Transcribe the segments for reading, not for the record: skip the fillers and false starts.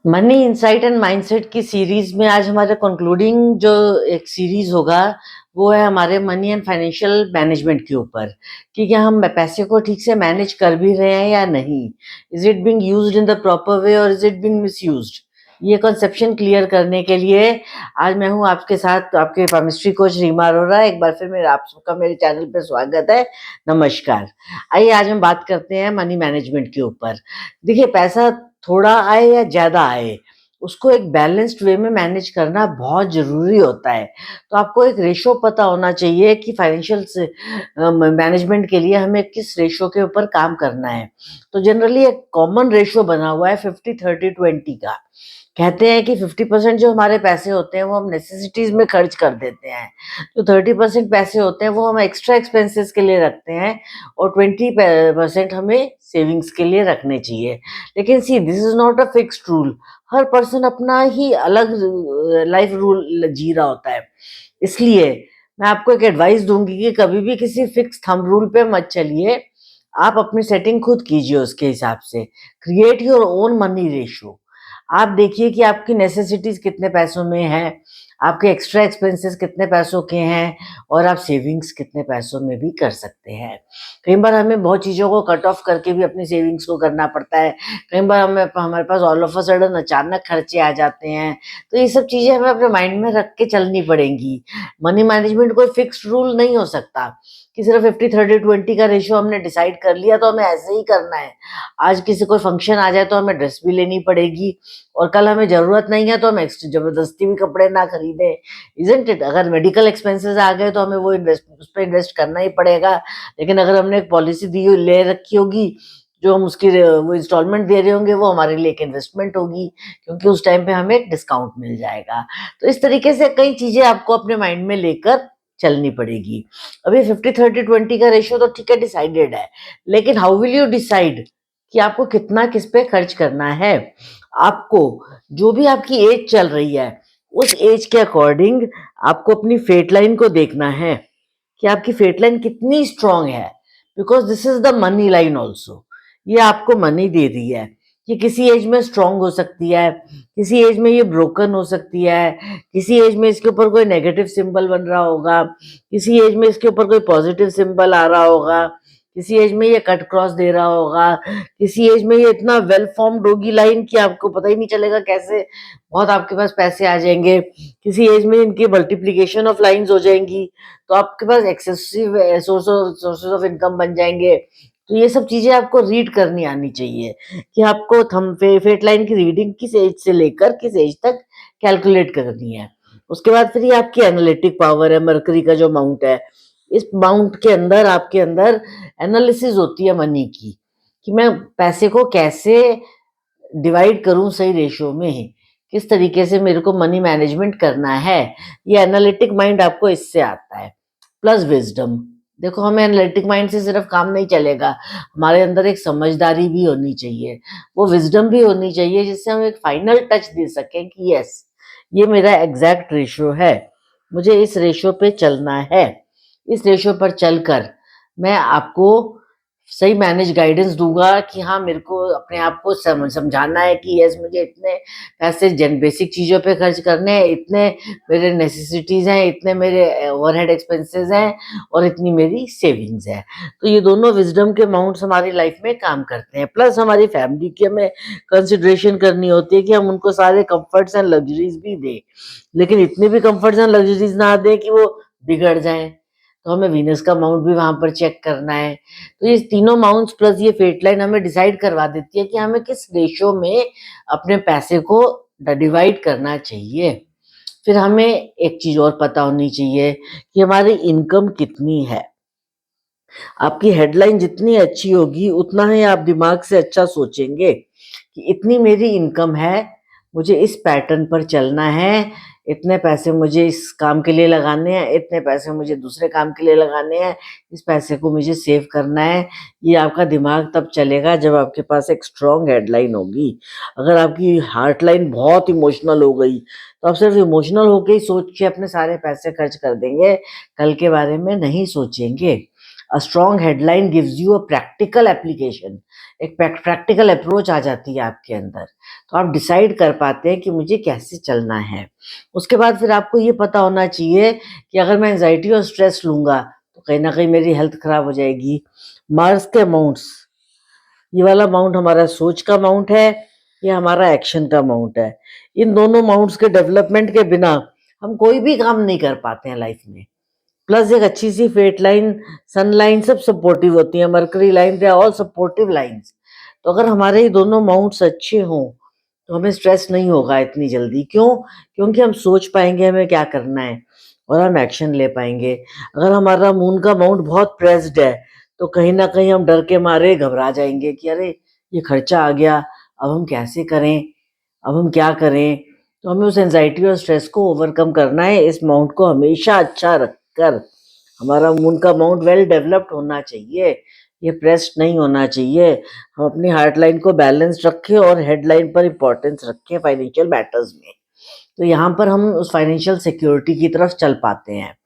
Money insight and mindset की series में आज हमारा कंक्लूडिंग जो एक सीरीज होगा वो है हमारे मनी एंड फाइनेंशियल मैनेजमेंट के ऊपर कि क्या हम पैसे को ठीक से मैनेज कर भी रहे हैं या नहीं। Is it being used in the proper way और इज इट बीइंग मिसयूज्ड। ये कंसेप्शन क्लियर करने के लिए आज मैं हूँ आपके साथ, आपके केमिस्ट्री कोच रीमा अरोरा। एक बार फिर मेरा आप सबका मेरे चैनल पे स्वागत है। नमस्कार। आइए आज हम बात करते हैं मनी मैनेजमेंट के ऊपर। देखिए, पैसा थोड़ा आए या ज़्यादा आए, उसको एक बैलेंस्ड वे में मैनेज करना बहुत ज़रूरी होता है। तो आपको एक रेशो पता होना चाहिए कि फाइनेंशियल से मैनेजमेंट के लिए हमें किस रेशो के ऊपर काम करना है। तो जनरली एक कॉमन रेशो बना हुआ है 50-30-20 का। कहते हैं कि 50% जो हमारे पैसे होते हैं वो हम नेसेसिटीज़ में खर्च कर देते हैं। जो 30% पैसे होते हैं वो हम एक्स्ट्रा एक्सपेंसेस के लिए रखते हैं और 20% हमें सेविंग्स के लिए रखने चाहिए। लेकिन see this is not a fixed rule. Her person अपना ही अलग लाइफ रूल जी रहा होता है। इसलिए मैं आपको एक एडवाइस दूँगी कि कभी भी किसी फिक्स थंब रूल पे मत चलिए। आप अपनी सेटिंग खुद कीजिए उसके हिसाब से। Create your own money ratio. आप देखिए कि आपकी नेसेसिटीज़ कितने पैसों में है, आपके एक्स्ट्रा एक्सपेंसेस कितने पैसों के हैं और आप सेविंग्स कितने पैसों में भी कर सकते हैं। कई बार हमें बहुत चीज़ों को कट ऑफ करके भी अपनी सेविंग्स को करना पड़ता है। कई बार हमारे पास ऑल ऑफ अ सडन अचानक खर्चे आ जाते हैं। तो ये सब चीज़ें हमें अपने माइंड में रख के चलनी पड़ेंगी। मनी मैनेजमेंट कोई फिक्स्ड रूल नहीं हो सकता कि सिर्फ 50-30-20 का रेशियो हमने डिसाइड कर लिया तो हमें ऐसे ही करना है। आज किसी कोई फंक्शन आ जाए तो हमें ड्रेस भी लेनी पड़ेगी और कल हमें ज़रूरत नहीं है तो हम ज़बरदस्ती भी कपड़े ना खरीदें। Isn't it? अगर मेडिकल एक्सपेंसेस आ गए तो हमें वो उस पे इन्वेस्ट करना ही पड़ेगा। लेकिन अगर हमने एक पॉलिसी ले रखी होगी, जो हम उसकी वो इंस्टॉलमेंट दे रहे होंगे, वो हमारे लिए एक इन्वेस्टमेंट होगी, क्योंकि उस टाइम पे हमें एक डिस्काउंट मिल जाएगा। तो इस तरीके से कई चीज़ें आपको अपने माइंड में लेकर चलनी पड़ेगी। अभी 50-30-20 का रेशियो तो ठीक है, डिसाइडेड है, लेकिन हाउ विल यू डिसाइड कि आपको कितना किस पे खर्च करना है। आपको जो भी आपकी एज चल रही है, उस एज के अकॉर्डिंग आपको अपनी फेट लाइन को देखना है कि आपकी फेट लाइन कितनी स्ट्रांग है। Because this is the money line also. ये आपको मनी दे रही है। ये किसी एज में स्ट्रांग हो सकती है, किसी एज में ये ब्रोकन हो सकती है, किसी एज में इसके ऊपर कोई नेगेटिव सिंबल बन रहा होगा, किसी एज में इसके ऊपर कोई पॉजिटिव सिंबल आ रहा होगा, किसी एज में ये कट क्रॉस दे रहा होगा, किसी एज में ये इतना वेल फॉर्म्ड होगी लाइन कि आपको पता ही नहीं चलेगा कैसे बहुत आपके पास पैसे आ जाएंगे। किसी एज में इनकी मल्टीप्लीकेशन ऑफ लाइंस हो जाएंगी तो आपके पास एक्सेसिव सोर्सेज ऑफ इनकम बन जाएंगे। तो ये सब चीजें आपको रीड करनी आनी चाहिए कि आपको फेट लाइन की रीडिंग किस एज से लेकर किस एज तक कैलकुलेट करनी है। उसके बाद फिर ये आपकी एनालिटिक पावर है, मरकरी का जो माउंट है, इस माउंट के अंदर आपके अंदर एनालिसिस होती है मनी की कि मैं पैसे को कैसे डिवाइड करूं सही रेशियो में, किस तरीके से मेरे को मनी मैनेजमेंट करना है। ये एनालिटिक माइंड आपको इससे आता है, प्लस विजडम। देखो, हमें एनालिटिक माइंड से सिर्फ काम नहीं चलेगा, हमारे अंदर एक समझदारी भी होनी चाहिए, वो विजडम भी होनी चाहिए, जिससे हम एक फाइनल टच दे सकें कि यस, ये मेरा एग्जैक्ट रेशियो है, मुझे इस रेशियो पे चलना है। इस रेशियो पर चलकर मैं आपको सही मैनेज गाइडेंस दूंगा कि हाँ, मेरे को अपने आप को समझाना है कि यस, मुझे इतने पैसे बेसिक चीज़ों पे खर्च करने हैं, इतने मेरे नेसेसिटीज़ हैं, इतने मेरे ओवरहेड एक्सपेंसेस हैं और इतनी मेरी सेविंग्स है। तो ये दोनों विजडम के अमाउंट्स हमारी लाइफ में काम करते हैं। प्लस हमारी फैमिली की हमें कंसिडरेशन करनी होती है कि हम उनको सारे कंफर्ट्स एंड लग्जरीज भी दें, लेकिन इतने भी कंफर्ट्स एंड लग्जरीज ना दें कि वो बिगड़ जाएं। तो हमें वीनस का माउंट भी वहां पर चेक करना है। तो ये तीनों माउंट्स प्लस ये फेट लाइन हमें डिसाइड करवा देती है कि हमें किस रेशियो में अपने पैसे को डिवाइड करना चाहिए। फिर हमें एक चीज और पता होनी चाहिए कि हमारी इनकम कितनी है। आपकी हेडलाइन जितनी अच्छी होगी उतना ही आप दिमाग से अच्छा सोचेंगे कि इतनी मेरी इनकम है, मुझे इस पैटर्न पर चलना है, इतने पैसे मुझे इस काम के लिए लगाने हैं, इतने पैसे मुझे दूसरे काम के लिए लगाने हैं, इस पैसे को मुझे सेव करना है। ये आपका दिमाग तब चलेगा जब आपके पास एक स्ट्रॉन्ग हेडलाइन होगी। अगर आपकी हार्ट लाइन बहुत इमोशनल हो गई तो आप सिर्फ इमोशनल होके ही सोच के अपने सारे पैसे खर्च कर देंगे, कल के बारे में नहीं सोचेंगे। A strong headline gives you a practical application, एक प्रैक्टिकल अप्रोच आ जाती है आपके अंदर, तो आप डिसाइड कर पाते हैं कि मुझे कैसे चलना है। उसके बाद फिर आपको ये पता होना चाहिए कि अगर मैं एंजाइटी और स्ट्रेस लूँगा, तो कहीं न कहीं मेरी हेल्थ खराब हो जाएगी। मार्क्स के अमाउंट्स, ये वाला अमाउंट हमारा सोच का अमाउंट है, ये हमारा एक्शन का अमाउंट है। इन दोनों अमाउंट्स के डेवलपमेंट के बिना हम कोई भी काम नहीं कर पाते हैं लाइफ में। प्लस एक अच्छी सी फेट लाइन, सन लाइन सब सपोर्टिव होती है, mercury line, they are all supportive lines. तो अगर हमारे ये दोनों अमाउंट्स अच्छे हों, तो हमें स्ट्रेस नहीं होगा इतनी जल्दी। क्यों? क्योंकि हम सोच पाएँगे हमें क्या करना है और हम एक्शन ले पाएँगे। अगर हमारा मून का अमाउंट बहुत प्रेस्ड है, तो कहीं न कहीं हम डर के मारे घबरा जाएँगे कि अरे! ये खर्चा आ गया, अब हम कैसे करें? अब हम क्या करें? तो हमें उस एंग्ज़ायटी और स्ट्रेस को ओवरकम करना है। इस अमाउंट को हमेशा अच्छा रखकर, हमारा मून का अमाउंट वेल डेवलप्ड होना चाहिए, ये प्रेस्ड नहीं होना चाहिए। हम अपनी हार्ट लाइन को बैलेंस्ड रखें और हेड लाइन पर इम्पोर्टेंस रखें फाइनेंशियल मैटर्स में। तो यहाँ पर हम उस फाइनेंशियल सिक्योरिटी की तरफ चल पाते हैं।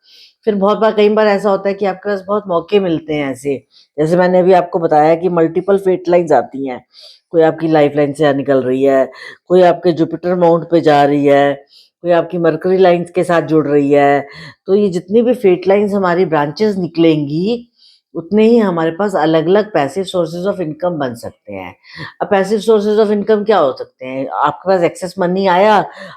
फिर बहुत बार कई बार ऐसा होता है कि आपके पास बहुत मौके मिलते हैं ऐसे, जैसे मैंने अभी आपको बताया कि मल्टीपल फेट लाइन्स आती हैं। कोई आपकी लाइफ़लाइन से निकल रही है, कोई आपके जुपिटर माउंट पे जा रही है, कोई आपकी मरकरी लाइन्स के साथ जुड़ रही है। तो ये जितनी भी फेट लाइन्स हमारी ब्रांचेज़ निकलेंगी, उतने ही हमारे पास अलग-अलग पैसिव सोर्सेज़ ऑफ इनकम बन सकते हैं। अब पैसिव सोर्सेज़ ऑफ इनकम क्या हो सकते हैं? आपके पास एक्सेस मनी आया,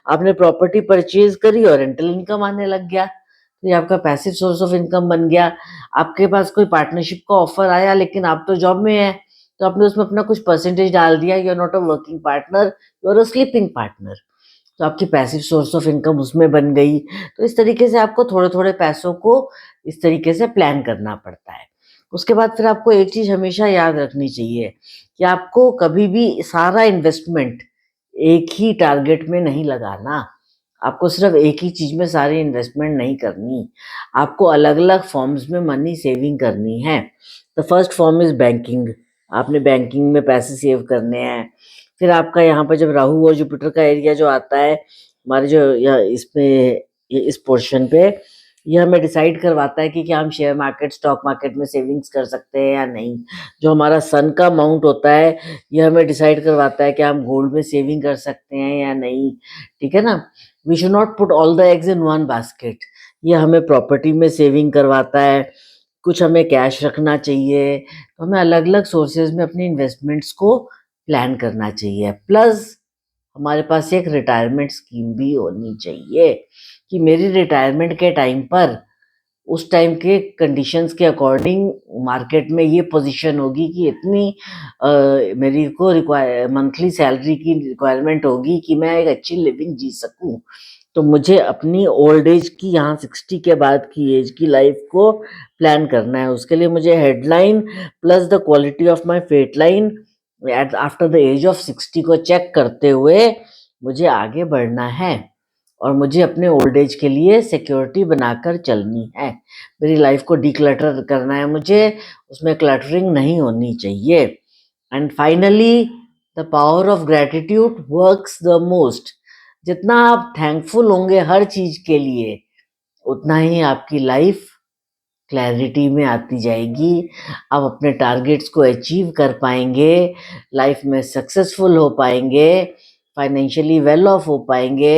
आपने प्रॉपर्टी परचेज़ करी और रेंटल इनकम आने लग गया। तो ये आपका पैसिव सोर्स ऑफ इनकम बन गया। आपके पास कोई पार्टनरशिप का ऑफर आया, लेकिन आप तो जॉब में हैं, तो आपने उसमें अपना कुछ परसेंटेज डाल दिया, you are not a working partner, you are a sleeping partner. तो आपकी पैसिव सोर्स ऑफ इनकम उसमें बन गई। तो इस तरीके से आपको थोड़े-थोड़े पैसों को इस तरीके से प्लान करना पड़ता है। उसके बाद फिर आपको एक चीज़ हमेशा याद रखनी चाहिए कि आपको कभी भी सारा इन्वेस्टमेंट एक ही टारगेट में नहीं लगाना। आपको सिर्फ़ एक ही चीज़ में सारी इन्वेस्टमेंट नहीं करनी। आपको अलग-अलग फ़ॉर्म्स में मनी सेविंग करनी है। The first form is banking. आपने बैंकिंग में पैसे सेव करने हैं। फिर आपका यहाँ पे जब राहु और जुपिटर का एरिया जो आता है, हमारे जो इसमें इस पोर्शन पे, ये हमें डिसाइड करवाता है कि क्या हम शेयर मार्केट, स्टॉक मार्केट में सेविंग्स कर सकते हैं या नहीं। जो हमारा सन का अमाउंट होता है, ये हमें डिसाइड करवाता है कि हम गोल्ड में सेविंग कर सकते हैं या नहीं। ठीक है ना? We should not put all the eggs in one basket. ये हमें प्रॉपर्टी में सेविंग करवाता है, कुछ हमें कैश रखना चाहिए। तो हमें अलग-अलग सोर्सेज़ में अपनी इन्वेस्टमेंट्स को प्लान करना चाहिए। प्लस हमारे पास एक रिटायरमेंट स्कीम भी होनी चाहिए कि मेरी रिटायरमेंट के टाइम पर, उस टाइम के कंडीशंस के अकॉर्डिंग मार्केट में ये पोजीशन होगी कि इतनी मेरी को मंथली सैलरी की रिक्वायरमेंट होगी कि मैं एक अच्छी लिविंग जी सकूं। तो मुझे अपनी ओल्ड एज की, यहाँ 60 के बाद की एज की लाइफ को प्लान करना है। उसके लिए मुझे headline plus the quality of my fate line at after the age of 60 को चेक करते हुए मुझे आगे बढ़ना है और मुझे अपने ओल्ड एज के लिए सिक्योरिटी बनाकर चलनी है। मेरी लाइफ को डिक्लटर करना है मुझे, उसमें क्लटरिंग नहीं होनी चाहिए। And finally, the power of gratitude works the most. जितना आप थैंकफुल होंगे हर चीज़ के लिए, उतना ही आपकी लाइफ क्लैरिटी में आती जाएगी। आप अपने टारगेट्स को अचीव कर पाएँगे, लाइफ में सक्सेसफुल हो पाएँगे, फाइनेंशियली वेल ऑफ हो पाएँगे,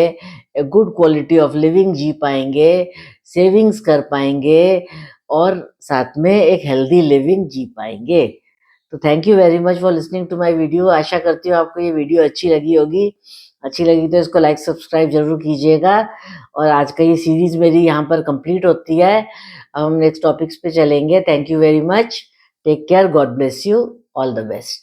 a good quality of living जी पाएँगे, सेविंग्स कर पाएँगे और साथ में एक हेल्दी लिविंग जी पाएँगे। तो thank you very much for listening to my video. आशा करती हूँ आपको ये वीडियो अच्छी लगी होगी। अच्छी लगी तो इसको लाइक सब्सक्राइब ज़रूर कीजिएगा और आज का ये सीरीज़ मेरी यहाँ पर कंप्लीट होती है। अब हम नेक्स्ट टॉपिक्स पे चलेंगे। Thank you very much. Take care, God bless you, all the best.